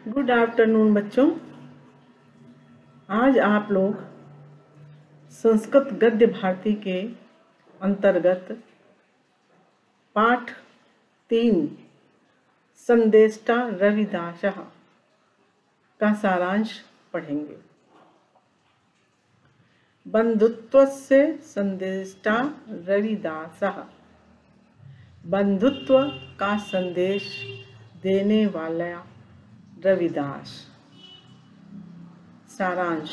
Good afternoon बच्चों। आज आप लोग संस्कृत गद्य भारती के अंतर्गत पाठ 3 संदेष्टा रविदासः का सारांश पढ़ेंगे। बंधुत्वस्य संदेष्टा रविदासः, बंधुत्व का संदेश देने वाला रविदास। सारांश।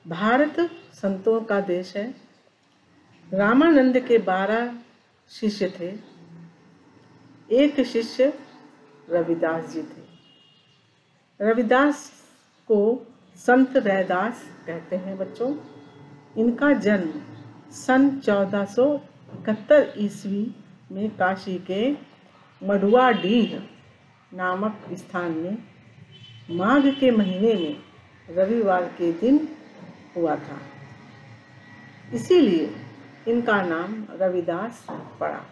भारत संतों का देश है। रामानंद के 12 शिष्य थे। एक शिष्य रविदास जी थे। रविदास को संत रैदास कहते हैं बच्चों। इनका जन्म सन 1471 ईस्वी में काशी के मडुआडीह नामक स्थान में माघ के महीने में रविवार के दिन हुआ था। इसीलिए इनका नाम रविदास पड़ा।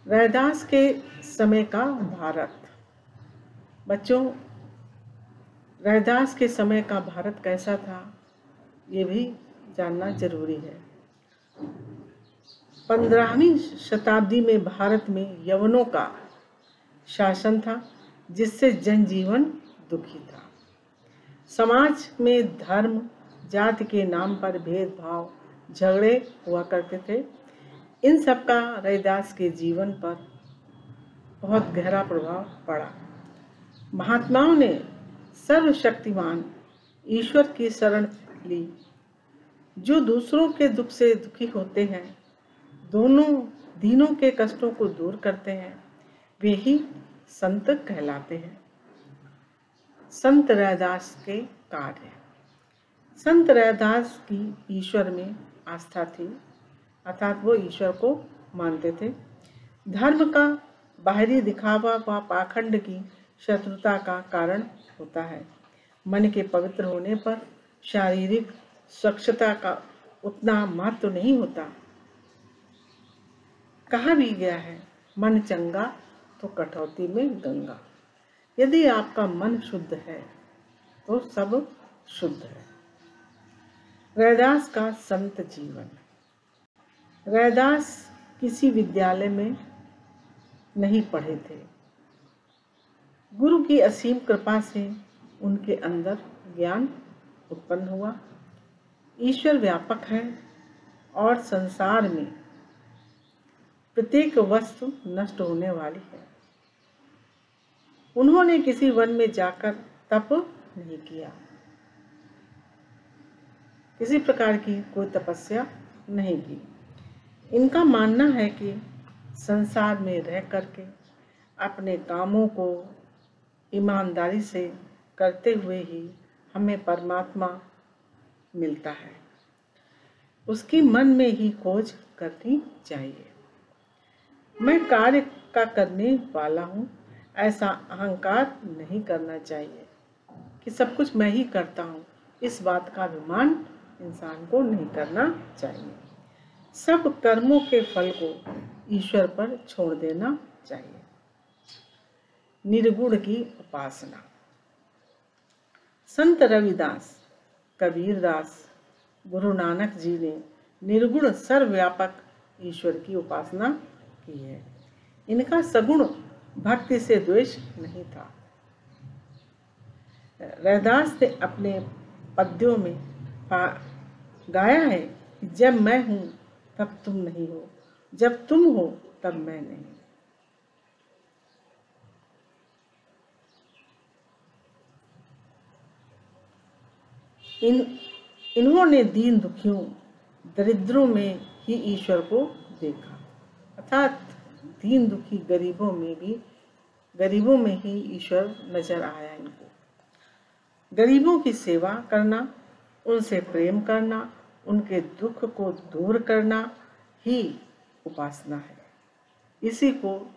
रैदास के समय का भारत। बच्चों, रैदास के समय का भारत कैसा था ये भी जानना जरूरी है। 15वीं शताब्दी में भारत में यवनों का शासन था, जिससे जनजीवन दुखी था। समाज में धर्म जाति के नाम पर भेदभाव झगड़े हुआ करते थे। इन सब का रैदास के जीवन पर बहुत गहरा प्रभाव पड़ा। महात्माओं ने सर्वशक्तिमान ईश्वर की शरण ली। जो दूसरों के दुख से दुखी होते हैं, दोनों दीनों के कष्टों को दूर करते हैं, वे ही संत कहलाते हैं। संत रैदास के कार्य। संत रैदास की ईश्वर में आस्था थी, अर्थात वो ईश्वर को मानते थे। धर्म का बाहरी दिखावा व पाखंड की शत्रुता का कारण होता है। मन के पवित्र होने पर शारीरिक स्वच्छता का उतना महत्व नहीं होता। कहा भी गया है, मन चंगा तो कटौती में गंगा। यदि आपका मन शुद्ध है तो सब शुद्ध है। रैदास का संत जीवन। रैदास किसी विद्यालय में नहीं पढ़े थे। गुरु की असीम कृपा से उनके अंदर ज्ञान उत्पन्न हुआ। ईश्वर व्यापक है और संसार में प्रत्येक वस्तु नष्ट होने वाली है। उन्होंने किसी वन में जाकर तप नहीं किया, किसी प्रकार की कोई तपस्या नहीं की। इनका मानना है कि संसार में रह करके अपने कामों को ईमानदारी से करते हुए ही हमें परमात्मा मिलता है। उसकी मन में ही खोज करनी चाहिए। मैं कार्य का करने वाला हूँ, ऐसा अहंकार नहीं करना चाहिए कि सब कुछ मैं ही करता हूँ। इस बात का अभिमान इंसान को नहीं करना चाहिए। सब कर्मों के फल को ईश्वर पर छोड़ देना चाहिए। निर्गुण की उपासना। संत रविदास, कबीरदास, गुरु नानक जी ने निर्गुण सर्वव्यापक ईश्वर की उपासना की है। इनका सगुण भक्ति से द्वेष नहीं था। रैदास ने अपने पद्यों में गाया है कि जब मैं हूं तब तुम नहीं हो, जब तुम हो तब मैं नहीं। इन्होंने दीन दुखियों दरिद्रों में ही ईश्वर को देखा, अर्थात दीन दुखी गरीबों में ही ईश्वर नजर आया इनको। गरीबों की सेवा करना, उनसे प्रेम करना, उनके दुख को दूर करना ही उपासना है। इसी को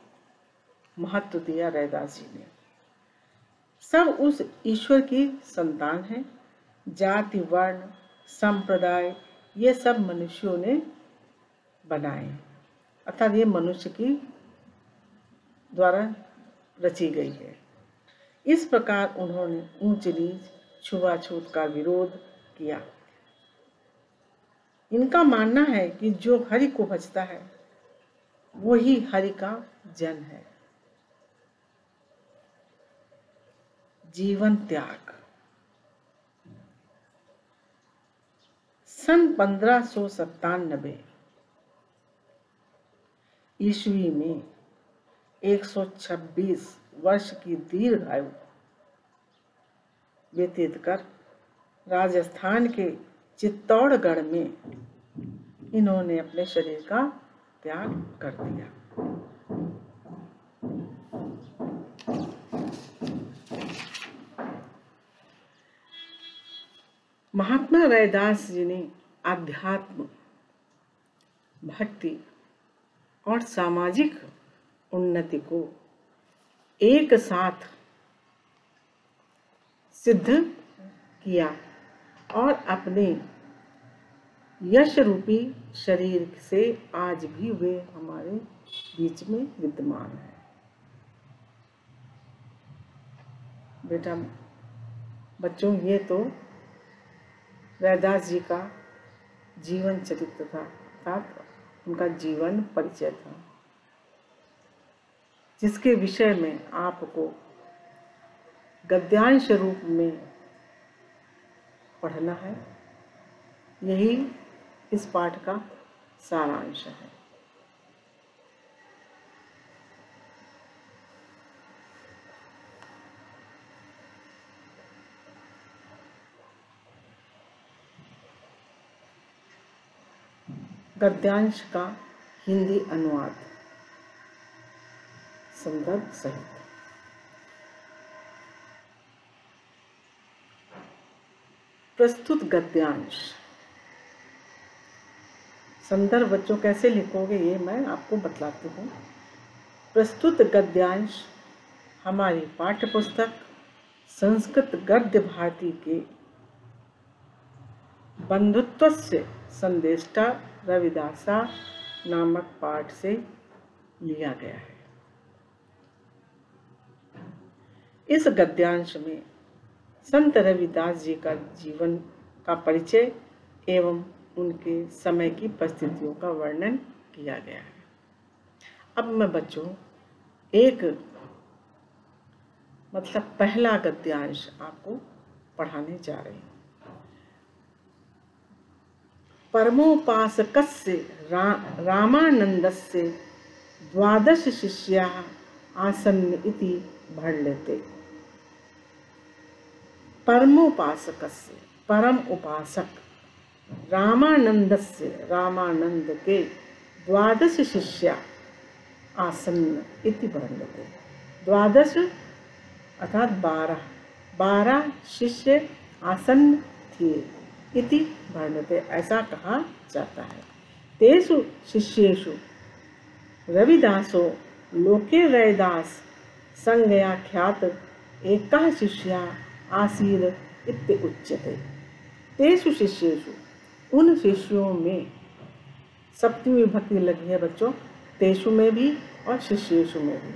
महत्व दिया रैदास जी ने। सब उस ईश्वर की संतान है। जाति, वर्ण, संप्रदाय ये सब मनुष्यों ने बनाए, अर्थात ये मनुष्य की द्वारा रची गई है। इस प्रकार उन्होंने ऊंच नीच छुआछूत का विरोध किया। इनका मानना है कि जो हरि को भजता है वही हरि का जन है। जीवन त्याग। सन 1597 ईस्वी में 126 वर्ष की दीर्घ आयु व्यतीत कर राजस्थान के चित्तौड़गढ़ में इन्होंने अपने शरीर का त्याग कर दिया। महात्मा रैदास जी ने आध्यात्म, भक्ति और सामाजिक उन्नति को एक साथ सिद्ध किया और अपने यश रूपी शरीर से आज भी वे हमारे बीच में विद्यमान है। बेटा बच्चों, ये तो रैदास जी का जीवन चरित्र था, अर्थात उनका जीवन परिचय था, जिसके विषय में आपको गद्यांश रूप में पढ़ना है। यही इस पाठ का सारांश है। गद्यांश का हिंदी अनुवाद संदर्भ सहित। प्रस्तुत गद्यांश। संदर्भ बच्चों कैसे लिखोगे ये मैं आपको बतलाती हूँ। प्रस्तुत गद्यांश हमारी पाठ्य पुस्तक संस्कृत गद्य भारती के बंधुत्वस्य संदेष्टा रविदासा नामक पाठ से लिया गया है। इस गद्यांश में संत रविदास जी का जीवन का परिचय एवं उनके समय की परिस्थितियों का वर्णन किया गया है। अब मैं बच्चों एक पहला गद्यांश आपको पढ़ाने जा रही हूँ। परमोपासकस्य रामानंदस्य 12 शिष्याः आसन्न इति भण्यते। परमोपासकस्य, परम उपासक, रामानंदस्य, रामानंद के 12 शिष्या आसन्न इति वर्ण्यते। 12 अर्थात 12 शिष्य आसन्न थे इति वर्ण्यते, ऐसा कहा जाता है। तेषु शिष्येषु रविदासो लोके रैदास संज्ञया ख्यात एकः शिष्यः आसीर इत्युच्यते। तेषु शिष्येषु, उन शिष्यों में सप्तमी विभक्ति लगी है बच्चों, तेषु में भी और शिष्येषु में भी।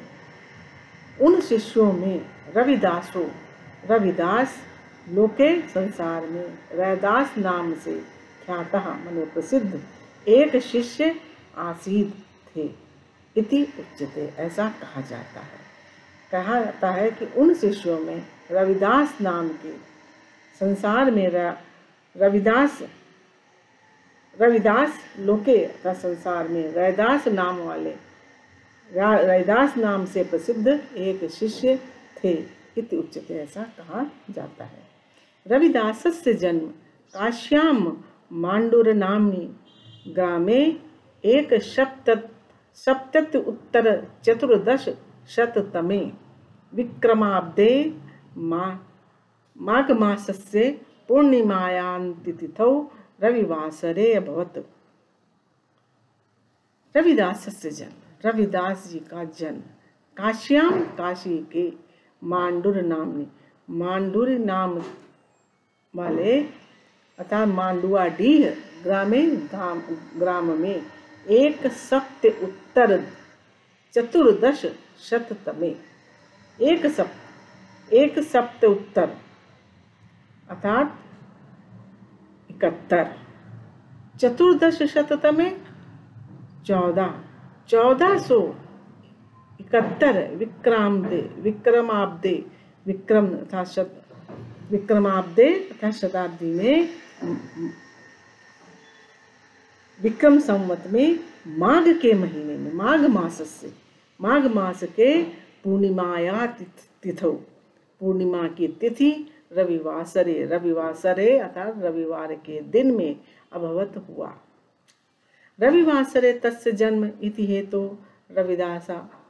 उन शिष्यों में रविदासो, रविदास लोके संसार में रैदास नाम से ख्यातः माने प्रसिद्ध एक शिष्य आसीद थे इति उच्यते, ऐसा कहा जाता है। कहा जाता है कि उन शिष्यों में रविदास नाम के संसार में रविदास लोके का संसार में रैदास नाम वाले, रैदास नाम से प्रसिद्ध एक शिष्य थे इति उच्यते, ऐसा कहा जाता है। रविदासस्य जन्म काश्याम मांडुर नाम्नि ग्रामे 1/7 विक्रमाब्दे माघमासस्य पूर्णिमायां तिथौ रविवासरे अभवत्। रविदासस्य जन्म, रविदास जी का जन्म काश्याम, काशी के मांडुर नाम, मांडुर नाम वाले अर्थात मांडुआडीह ग्राम में 1/7 शततमे एक सप्त उत्तर अर्थात 71 चतुर्दश शततमे 1471 विक्रमाब्दे तथा शताब्दी में विक्रम संवत में माघ के महीने में माघ मास के पूर्णिमाया तिथौ पूर्णिमा की तिथि रविवासरे अर्थात रविवार के दिन में अभवत हुआ। रविवासरे तस्य जन्म इति हेतु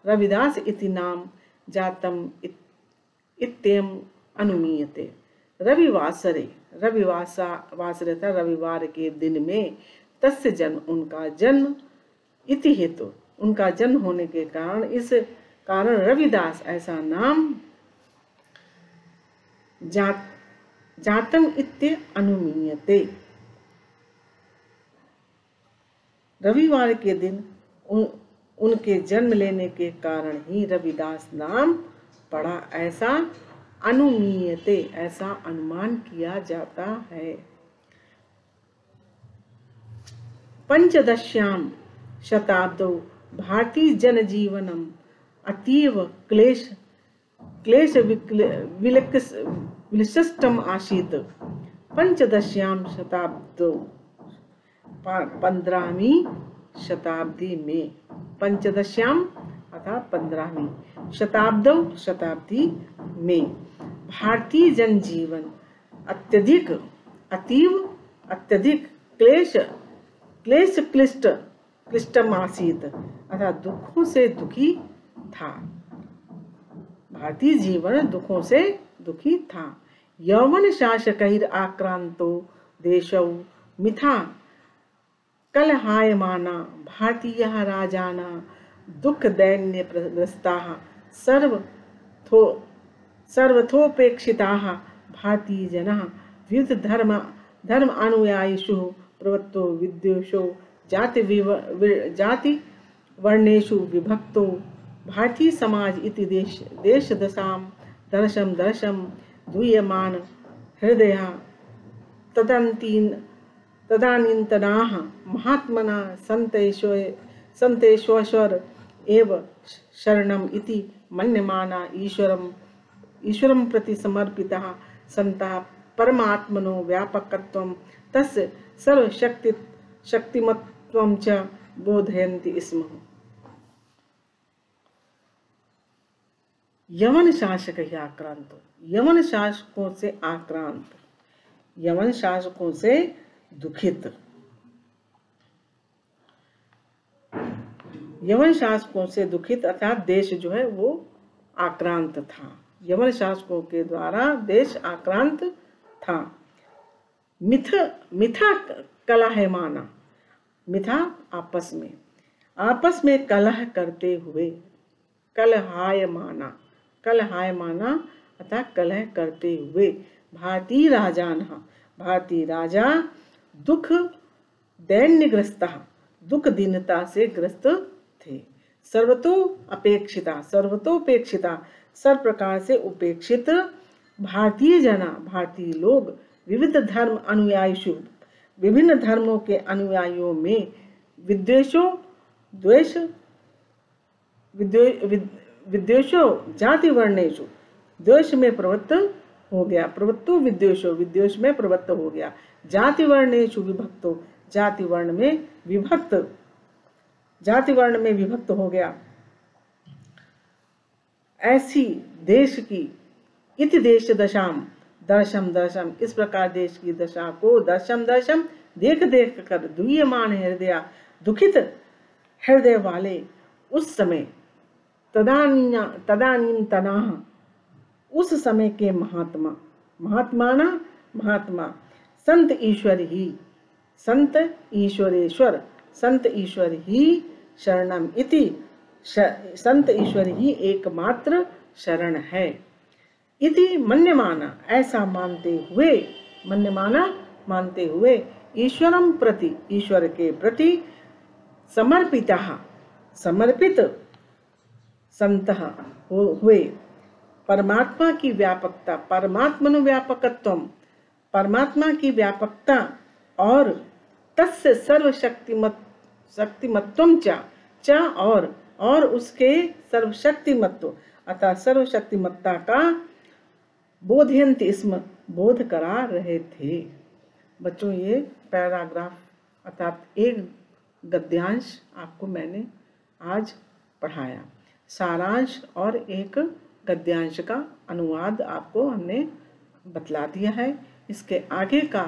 रविदास इति नाम जातम इत्ययम् अनुमीयते। रविवासरे था रविवार के दिन में तस्य जन्म उनका जन्म इति हेतु उनका जन्म होने के कारण इस कारण रविदास ऐसा नाम जातम इत्य अनुमीयते। रविवार के दिन उनके जन्म लेने के कारण ही रविदास नाम पड़ा ऐसा अनुमीयते ऐसा अनुमान किया जाता है। पंचदश्याम शताब्दौ भारतीय जनजीवनम अतीव क्लेश विशिष्टम आसीत्। पंचदश्याम शताब्दौ 15वीं शताब्दी में पंचदश्याम अर्थात 15वीं शताब्दी में भारतीय जनजीवन अत्यधिक क्लिष्टम आसीत् अर्थात दुखों से दुखी था। भारतीय जीवन दुखों से दुखी था। यौवन शासकैर आक्रांतो देशौ मिथा कलहायमाना भारतीयः राजानः दुख दैन्य प्रग्रस्ताः सर्वथोपेक्षिताः भारतीय जनाः विविध धर्म अनुयायिषु प्रवृत्तो विद्वेषो जाति वर्णेषु विभक्तो भारतीय समाज इति देश दशम दूयमान हृदया तदानीन्तनाः महात्मना सन्तेश्वर एव शरणम् इति मन्यमाना ईश्वरं प्रति समर्पिताः सन्तः परमात्मनो व्यापकत्वं तस्य सर्वशक्तिमत्त्वं च बोधयन्ति स्म। यवन शासकों से दुखित अर्थात देश जो है वो आक्रांत था। यवन शासकों के द्वारा देश आक्रांत था। मिथा कलहमाना मिथा आपस में कलह करते हुए कलहायमाना अर्थात कलह करते हुए भारतीय राजा दुख दीनता से ग्रस्त थे। सर्वतोपेक्षिता सर्व प्रकार से उपेक्षित भारतीय लोग विभिन्न धर्मों के अनुयायियों में विद्वेषो जाति वर्णेषु द्वेष में प्रवृत्त हो गया। विद्वेष में प्रवृत्त हो गया। जाति वर्णेषु विभक्तो जाति वर्ण में विभक्त हो गया। ऐसी देश की इति देश दशम इस प्रकार देश की दशा को दशम देख कर दुह्यमान हृदय दुखित हृदय वाले उस समय तदानीन्तनाः उस समय के महात्मा संत ईश्वर ही शरणम इति संत ईश्वर ही एकमात्र शरण है। इति मन्यमाना ऐसा मानते हुए ईश्वर के प्रति समर्पित संतः हुए परमात्मा की व्यापकता, परमात्मनो व्यापकत्वम, परमात्मा की व्यापकता और तस्य सर्वशक्तिमत्वम च और उसके सर्वशक्तिमत्व अतः सर्वशक्तिमत्ता का बोधयन्ति इसमें बोध करा रहे थे। बच्चों, ये पैराग्राफ अर्थात एक गद्यांश आपको मैंने आज पढ़ाया। सारांश और एक गद्यांश का अनुवाद आपको हमने बतला दिया है। इसके आगे का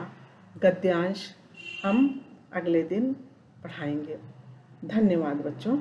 गद्यांश हम अगले दिन पढ़ाएंगे। धन्यवाद बच्चों।